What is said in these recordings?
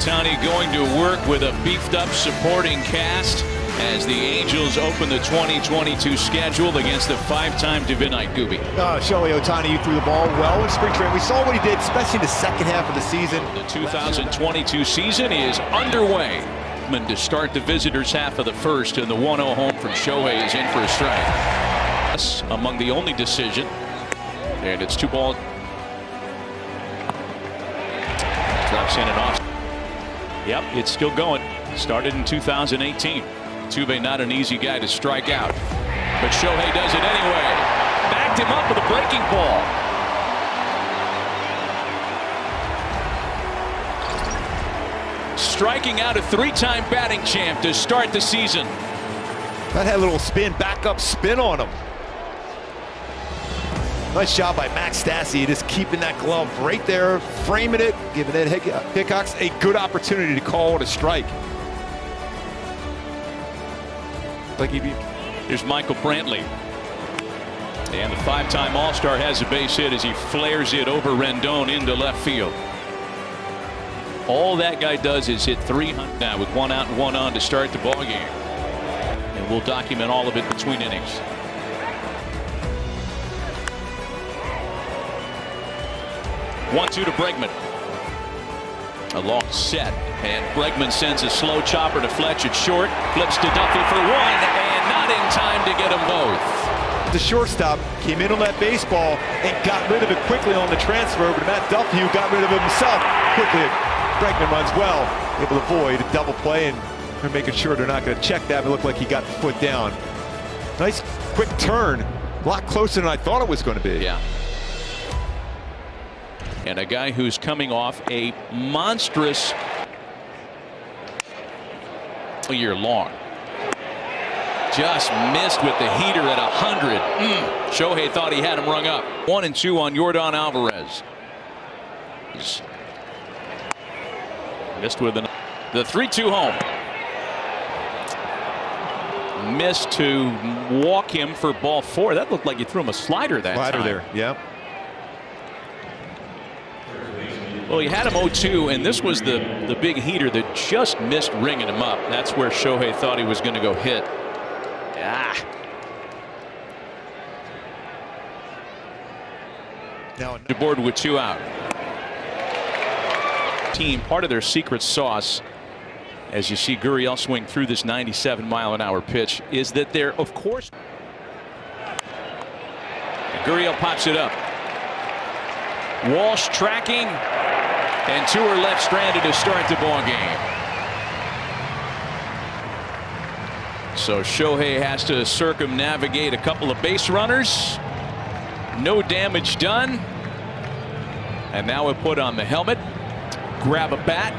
Ohtani going to work with a beefed-up supporting cast as the Angels open the 2022 schedule against the five-time Divinite Gooby. Shohei Ohtani, you threw the ball well in spring training. We saw what he did, especially in the second half of the season. The 2022 season is underway. To start the visitors' half of the first, and the 1-0 home from Shohei is in for a strike. That's among the only decision, and it's 2-ball. Drops in and off. Yep, it's still going. Started in 2018. Tuve not an easy guy to strike out, but Shohei does it anyway. Backed him up with a breaking ball. Striking out a three-time batting champ to start the season. That had a little spin, back-up spin on him. Nice job by Max Stassi, just keeping that glove right there, framing it, giving Ed Hickox a good opportunity to call it a strike. Here's Michael Brantley. And the five-time All-Star has a base hit as he flares it over Rendon into left field. All that guy does is hit 300 now with 1 out and 1 on to start the ball game. And we'll document all of it between innings. One-two to Bregman. A long set, and Bregman sends a slow chopper to Fletch at short, flips to Duffy for one, and not in time to get them both. The shortstop came in on that baseball and got rid of it quickly on the transfer, but Matt Duffy, who got rid of it himself quickly. Bregman runs well, able to avoid a double play, and they're making sure they're not going to check that. It looked like he got the foot down. Nice quick turn, a lot closer than I thought it was going to be. Yeah. And a guy who's coming off a monstrous year long. Just missed with the heater at 100. Shohei thought he had him rung up. 1-2 on Yordan Alvarez. Missed with the 3-2 home. Missed to walk him for ball 4. That looked like you threw him a slider that time. Slider there, yeah. Well, he had him 0-2, and this was the big heater that just missed ringing him up. That's where Shohei thought he was going to go hit. Now the board with 2 out. Team, part of their secret sauce, as you see Gurriel swing through this 97-mile-an-hour pitch, is that they're, of course, Gurriel pops it up. Walsh tracking, and 2 are left stranded to start the ball game. So Shohei has to circumnavigate a couple of base runners. No damage done. And now we put on the helmet, grab a bat,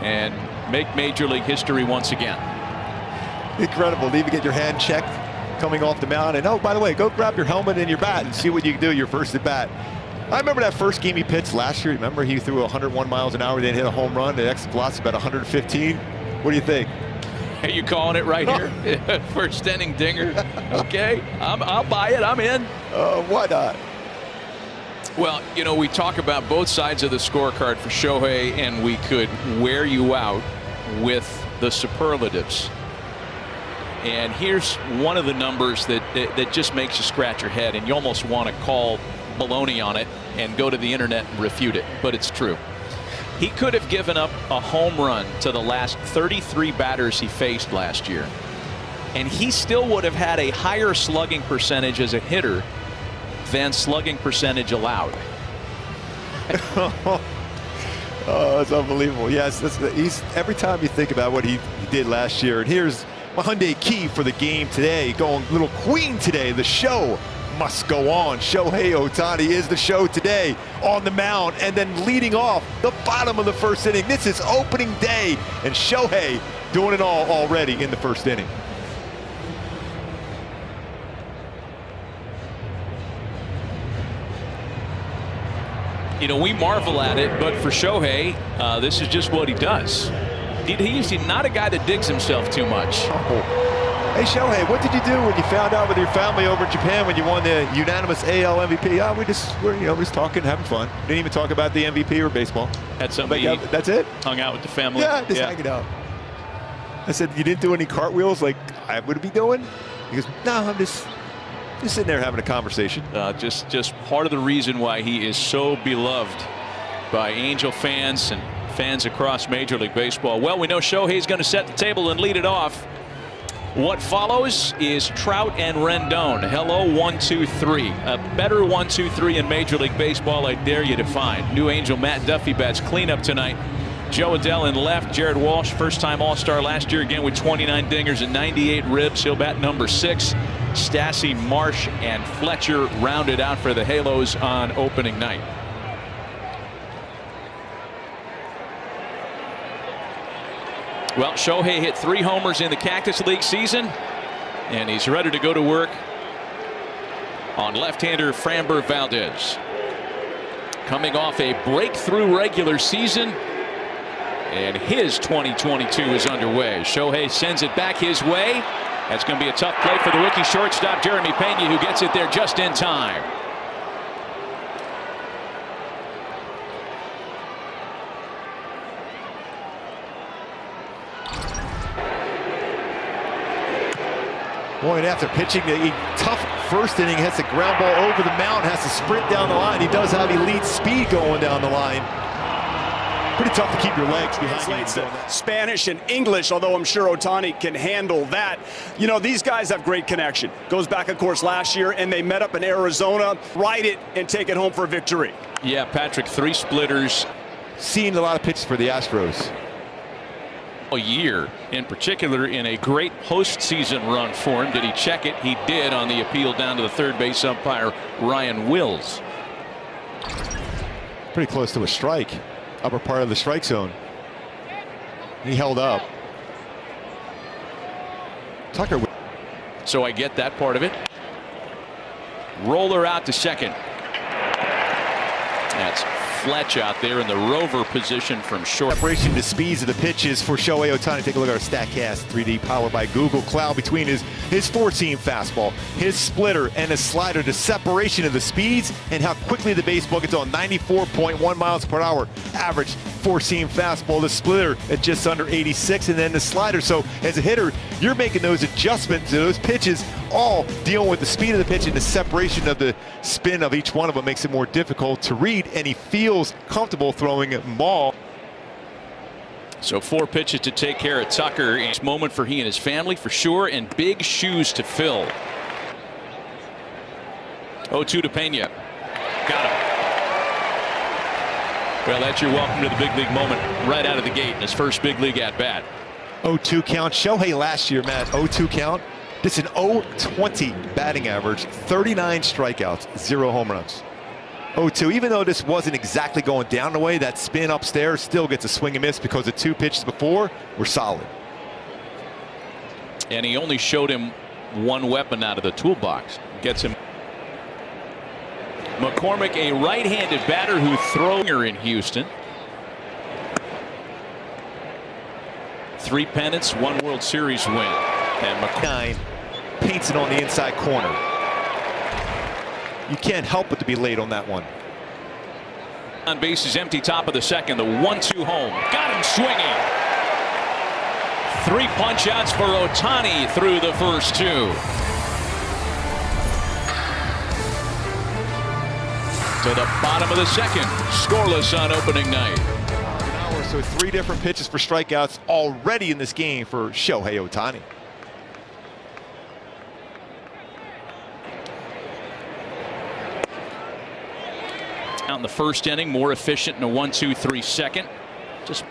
and make Major League history once again. Incredible to even get your hand checked coming off the mound. And oh, by the way, go grab your helmet and your bat and see what you can do your first at bat. I remember that first game he pitched last year. Remember, he threw 101 miles an hour, then hit a home run. The exit velocity about 115. What do you think? Are you calling it right here? First inning dinger. Okay, I'll buy it. I'm in. Why not? Well, you know, we talk about both sides of the scorecard for Shohei, and we could wear you out with the superlatives. And here's one of the numbers that just makes you scratch your head, and you almost want to call baloney on it and go to the internet and refute it, but it's true. He could have given up a home run to the last 33 batters he faced last year, and he still would have had a higher slugging percentage as a hitter than slugging percentage allowed. Oh, it's unbelievable. Yes, he's every time you think about what he did last year. And here's my Hyundai key for the game today. Going little queen today. The show must go on. Shohei Ohtani is the show today on the mound, and then leading off the bottom of the first inning. This is opening day, and Shohei doing it all already in the first inning. You know, we marvel at it, but for Shohei, this is just what he does. He's not a guy that digs himself too much. Oh. Hey, Shohei, what did you do when you found out with your family over in Japan when you won the unanimous AL MVP? Oh, we're just talking, having fun. Didn't even talk about the MVP or baseball. Had something to eat. That's it? Hung out with the family. Yeah, just hanging out. I said, you didn't do any cartwheels like I would be doing? He goes, no, I'm just sitting there having a conversation. Just part of the reason why he is so beloved by Angel fans and fans across Major League Baseball. Well, we know Shohei's going to set the table and lead it off. What follows is Trout and Rendon. Hello, 1, 2, 3. A better 1, 2, 3 in Major League Baseball, I dare you to find. New Angel Matt Duffy bats cleanup tonight. Joe Adell in left. Jared Walsh, first-time All-Star last year, again with 29 dingers and 98 ribs. He'll bat number 6. Stassi, Marsh, and Fletcher rounded out for the Halos on opening night. Well, Shohei hit 3 homers in the Cactus League season, and he's ready to go to work on left-hander Framber Valdez. Coming off a breakthrough regular season, and his 2022 is underway. Shohei sends it back his way. That's going to be a tough play for the rookie shortstop Jeremy Pena, who gets it there just in time. Boy, and after pitching a tough first inning, hits a ground ball over the mound, has to sprint down the line. He does have elite speed going down the line. Pretty tough to keep your legs behind you. Spanish and English, although I'm sure Ohtani can handle that. You know, these guys have great connection. Goes back, of course, last year, and they met up in Arizona. Ride it and take it home for a victory. Yeah, Patrick, 3 splitters. Seen a lot of pitches for the Astros. A year, in particular, in a great postseason run for him. Did he check it? He did on the appeal down to the third base umpire, Ryan Wills. Pretty close to a strike. Upper part of the strike zone. He held up. Tucker. So I get that part of it. Roller out to second. That's Fletch out there in the rover position from short. Separation to speeds of the pitches for Shohei Ohtani. Take a look at our StatCast 3D powered by Google Cloud between his four-seam fastball, his splitter, and his slider. The separation of the speeds and how quickly the baseball gets on. 94.1 miles per hour average four-seam fastball. The splitter at just under 86, and then the slider. So as a hitter, you're making those adjustments to those pitches, all dealing with the speed of the pitch and the separation of the spin of each one of them makes it more difficult to read, and he feels comfortable throwing a ball. So 4 pitches to take care of Tucker. It's a moment for he and his family for sure, and big shoes to fill. 0-2 to Pena. Got him. Well, that's your welcome to the big league moment right out of the gate in his first big league at bat. 0-2 count. Shohei last year, Matt, 0-2 count. This is an 0-20 batting average, 39 strikeouts, 0 home runs. 0-2, even though this wasn't exactly going down the way, that spin upstairs still gets a swing and miss because the 2 pitches before were solid. And he only showed him 1 weapon out of the toolbox. Gets him. McCormick, a right-handed batter who throws in Houston. 3 pennants, 1 World Series win. And McCormick paints it on the inside corner. You can't help but to be late on that one. On base is empty, top of the second. The 1-2 home. Got him swinging. 3 punch outs for Ohtani through the first 2. To the bottom of the second. Scoreless on opening night. So 3 different pitches for strikeouts already in this game for Shohei Ohtani. Out in the first inning, more efficient in a 1-2-3 second. Just,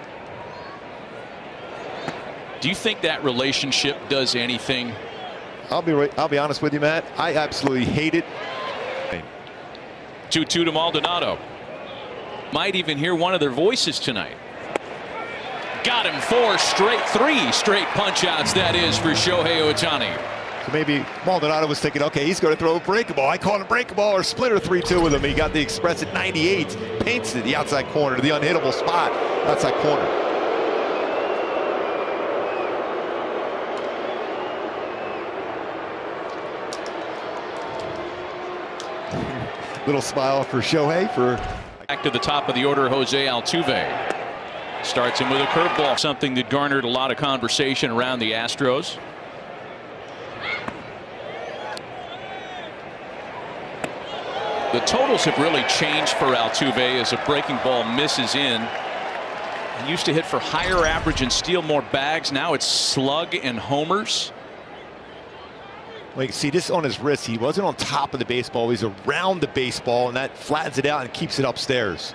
do you think that relationship does anything? I'll be honest with you, Matt. I absolutely hate it. 2-2 to Maldonado. Might even hear one of their voices tonight. Got him 3 straight punch outs, that is, for Shohei Ohtani. So maybe Maldonado was thinking, okay, he's going to throw a breaking ball. I caught a breaking ball or splitter 3-2 with him. He got the express at 98, paints it the outside corner to the unhittable spot, outside corner. Little smile for Shohei for. Back to the top of the order, Jose Altuve. Starts him with a curveball, something that garnered a lot of conversation around the Astros. The totals have really changed for Altuve as a breaking ball misses in. He used to hit for higher average and steal more bags. Now it's slug and homers. Well, you can see this on his wrist. He wasn't on top of the baseball. He's around the baseball, and that flattens it out and keeps it upstairs.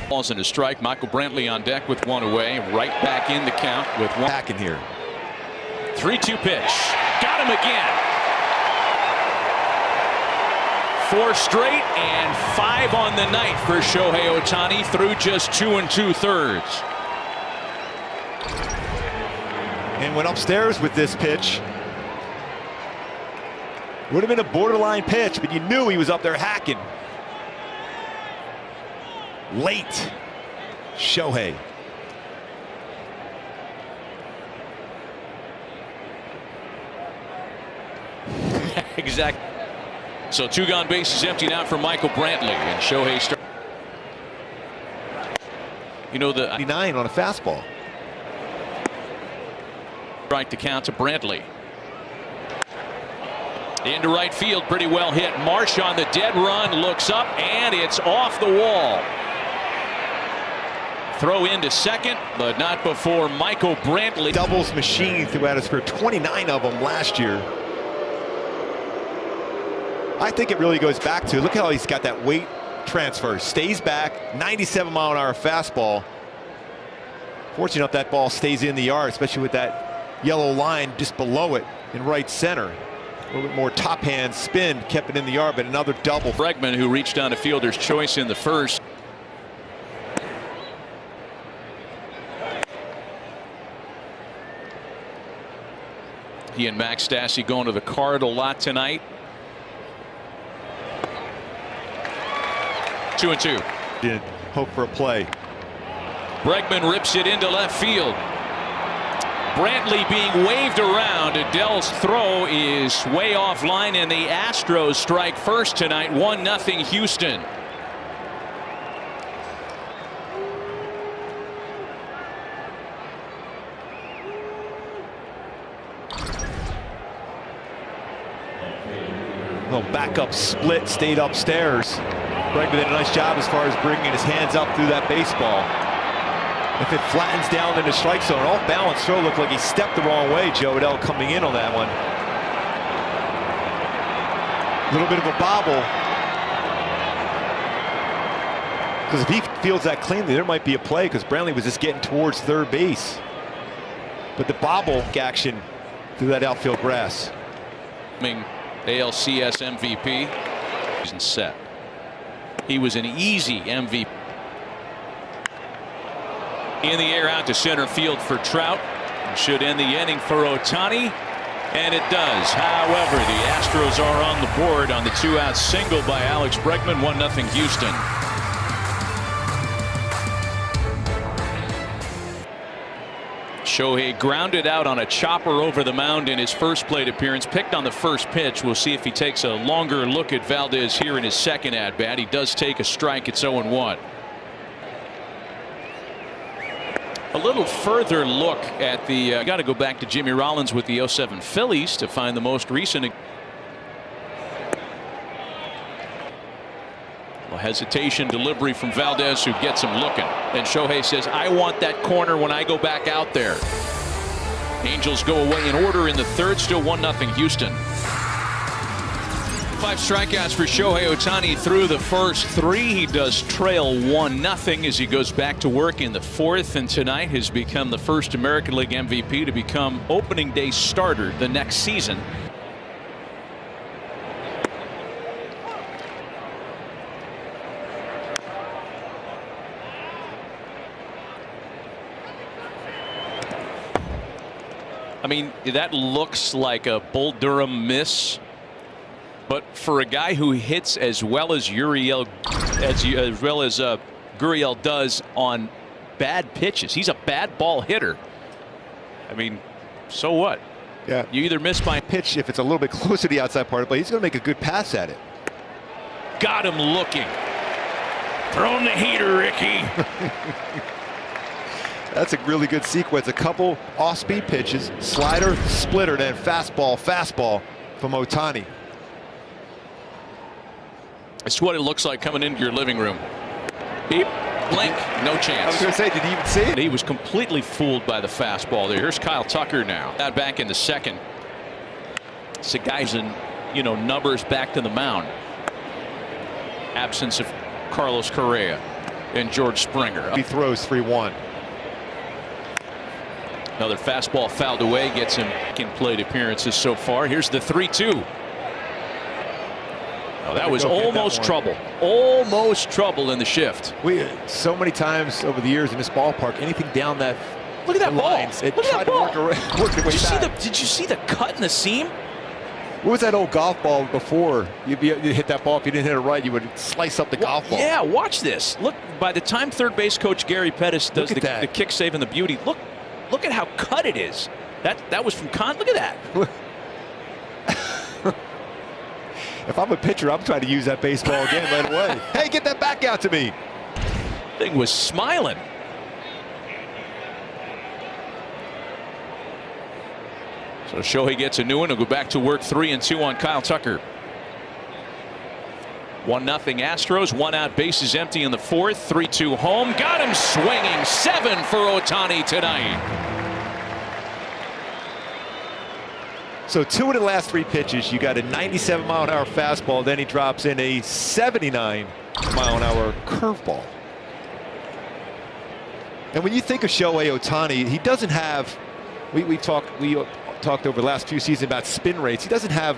Balls in a strike. Michael Brantley on deck with one away. Right back in the count with one. Back in here. 3-2 pitch. Got him again. 4 straight and 5 on the night for Shohei Ohtani through just 2 2/3. And went upstairs with this pitch. Would have been a borderline pitch, but you knew he was up there hacking. Late. Shohei. Exactly. So 2 gone, bases empty now for Michael Brantley, and Shohei starts. You know, the 99 on a fastball. Right to count to Brantley. Into right field, pretty well hit. Marsh on the dead run, looks up, and it's off the wall. Throw into second, but not before Michael Brantley. Doubles machine throughout his career, 29 of them last year. I think it really goes back to, look how he's got that weight transfer. Stays back, 97-mile-an-hour fastball. Fortunate enough that ball stays in the yard, especially with that yellow line just below it in right center. A little bit more top hand spin, kept it in the yard, but another double. Bregman, who reached down to fielder's choice in the first. He and Max Stassi going to the card a lot tonight. 2-2. Did hope for a play. Bregman rips it into left field. Brantley being waved around. Adele's throw is way offline, and the Astros strike first tonight. 1-0 Houston. Little backup split, stayed upstairs. Bregman did a nice job as far as bringing his hands up through that baseball. If it flattens down in the strike zone, off balance throw looked like he stepped the wrong way. Joe Adele coming in on that one. A little bit of a bobble. Because if he fields that cleanly, there might be a play, because Brantley was just getting towards third base. But the bobble action through that outfield grass. ALCS MVP. Season set. He was an easy MVP. In the air out to center field for Trout. Should end the inning for Ohtani, and it does. However, the Astros are on the board on the 2-out single by Alex Bregman. 1-0 Houston. Shohei grounded out on a chopper over the mound in his first plate appearance. Picked on the first pitch. We'll see if he takes a longer look at Valdez here in his second at bat. He does take a strike. It's 0-1. A little further look at the got to go back to Jimmy Rollins with the 07 Phillies to find the most recent. Well, hesitation delivery from Valdez, who gets him looking, and Shohei says, I want that corner when I go back out there. Angels go away in order in the third. Still 1-0 Houston. 5 strikeouts for Shohei Ohtani through the first 3. He does trail 1-0 as he goes back to work in the fourth, and tonight has become the first American League MVP to become opening day starter the next season. I mean, that looks like a Bull Durham miss. But for a guy who hits as well as Gurriel does on bad pitches, he's a bad ball hitter. I mean, so what? Yeah. You either miss by pitch if it's a little bit closer to the outside part of the plate. He's going to make a good pass at it. Got him looking. Throwing the heater, Ricky. That's a really good sequence. A couple off-speed pitches, slider, splitter, then fastball from Ohtani. It's what it looks like coming into your living room. Beep, blink, no chance. I was going to say, did he even see it? He was completely fooled by the fastball there. Here's Kyle Tucker now. Back in the second. It's the guys in, numbers back to the mound. Absence of Carlos Correa and George Springer. He throws 3-1. Another fastball fouled away, gets him in plate appearances so far. Here's the 3-2. Oh, that was almost trouble. Almost trouble in the shift. We so many times over the years in this ballpark, anything down that look at that lines, ball. it Look at that ball. Work its way back. Did you see the cut in the seam? What was that old golf ball before? You'd hit that ball. If you didn't hit it right, you would slice up the golf ball. Yeah, watch this. Look, by the time third base coach Gary Pettis does the kick save and the beauty, look at how cut it is. That was from look at that. If I'm a pitcher, I'm trying to use that baseball again right away. Hey, get that back out to me. Thing was smiling. So Shohei gets a new one. He'll go back to work 3-2 on Kyle Tucker. 1-0 Astros. 1 out, bases empty in the fourth. 3-2 home. Got him swinging. 7 for Ohtani tonight. So 2 of the last 3 pitches, you got a 97-mile-an-hour fastball. Then he drops in a 79-mile-an-hour curveball. And when you think of Shohei Ohtani, he doesn't have. We talked over the last few seasons about spin rates. He doesn't have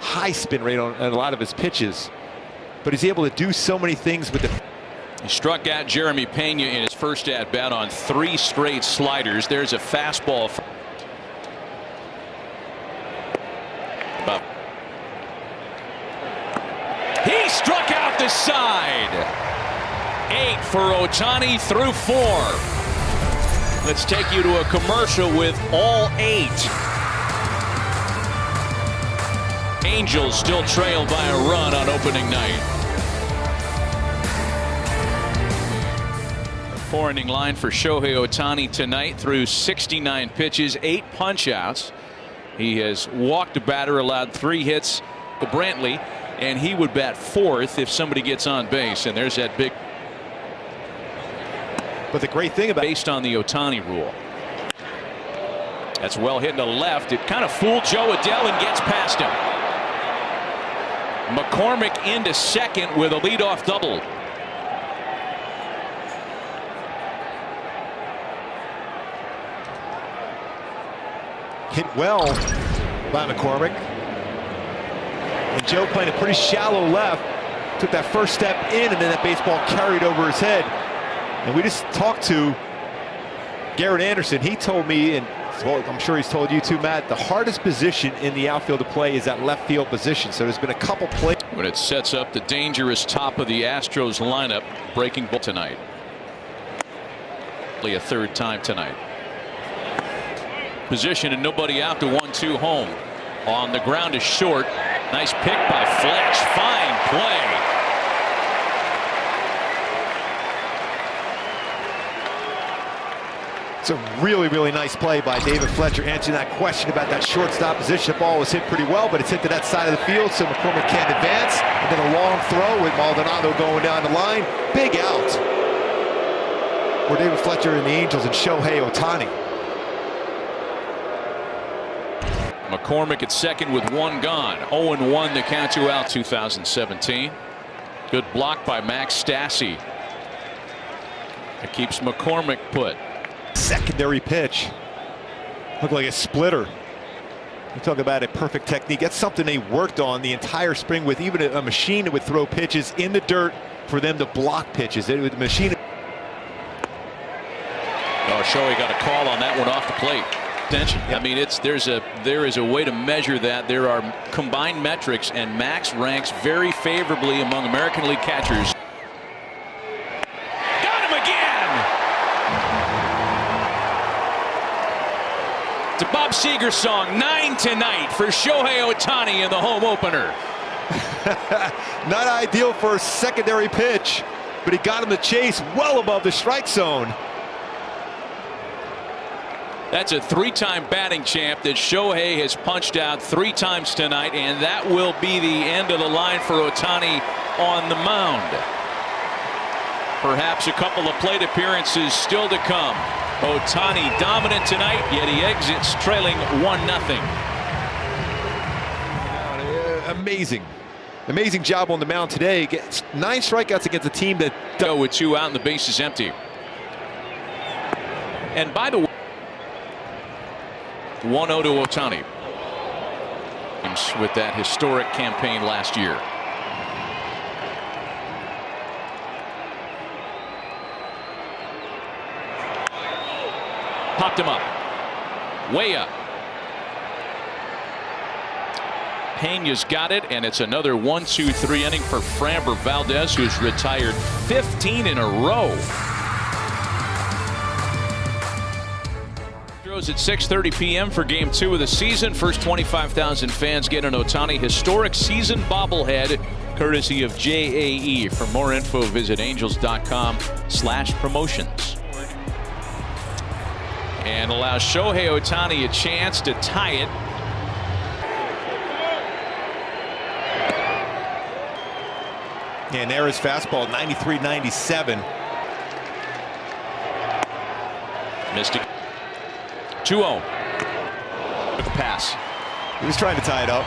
high spin rate on a lot of his pitches, but he's able to do so many things with the. He struck out Jeremy Pena in his first at bat on 3 straight sliders. There's a fastball. He struck out the side. 8 for Ohtani through 4. Let's take you to a commercial with all 8. Angels still trail by a run on opening night. A 4-inning line for Shohei Ohtani tonight through 69 pitches, 8 punch-outs. He has walked a batter, allowed 3 hits to Brantley, and he would bat 4th if somebody gets on base. And there's that big. But the great thing about based on the Ohtani rule. That's well hit to left. It kind of fooled Joe Adell and gets past him. McCormick into second with a leadoff double. Hit well by McCormick. And Joe playing a pretty shallow left. Took that first step in, and then that baseball carried over his head. And we just talked to Garrett Anderson. He told me, and I'm sure he's told you too, Matt, the hardest position in the outfield to play is that left field position. So there's been a couple plays. When it sets up the dangerous top of the Astros lineup, breaking ball tonight. A third time tonight. Position and nobody out to 1-2 home. On the ground is short. Nice pick by Fletch. Fine play. It's a really, really nice play by David Fletcher, answering that question about that shortstop position. The ball was hit pretty well, but it's hit to that side of the field, so McCormick can't advance. And then a long throw with Maldonado going down the line. Big out for David Fletcher and the Angels and Shohei Ohtani. McCormick at second with 1 gone. 0-1 the count to out 2017. Good block by Max Stassi. It keeps McCormick put. Secondary pitch. Looked like a splitter. You talk about a perfect technique. That's something they worked on the entire spring with even a machine that would throw pitches in the dirt for them to block pitches. The machine. Oh, Shohei got a call on that one off the plate. Attention. I mean, there is a way to measure that. There are combined metrics, and Max ranks very favorably among American League catchers. Got him again. It's a Bob Seger song. 9 tonight for Shohei Ohtani in the home opener. Not ideal for a secondary pitch, but he got him to chase well above the strike zone. That's a 3-time batting champ that Shohei has punched out 3 times tonight, and that will be the end of the line for Ohtani on the mound. Perhaps a couple of plate appearances still to come. Ohtani dominant tonight, yet he exits trailing 1-0. Amazing job on the mound today. Gets 9 strikeouts against a team that go with 2 out and the bases empty. And by the way, 1-0 to Ohtani with that historic campaign last year. Popped him up, way up. Pena's got it, and it's another 1-2-3 inning for Framber Valdez, who's retired 15 in a row. At 6:30 p.m. for Game 2 of the season. First 25,000 fans get an Ohtani historic season bobblehead, courtesy of JAE. For more info, visit angels.com/promotions. And allows Shohei Ohtani a chance to tie it. And there is fastball, 93-97. Missed it. 2-0 with the pass. He was trying to tie it up.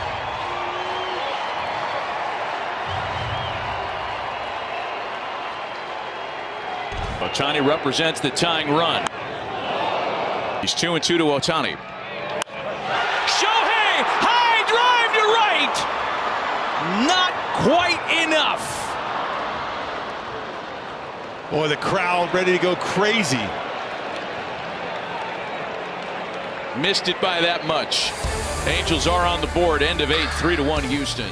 Ohtani represents the tying run. He's 2-2 to Ohtani. Shohei, high drive to right. Not quite enough. Boy, the crowd ready to go crazy. Missed it by that much. Angels are on the board. End of 8, 3-1 Houston.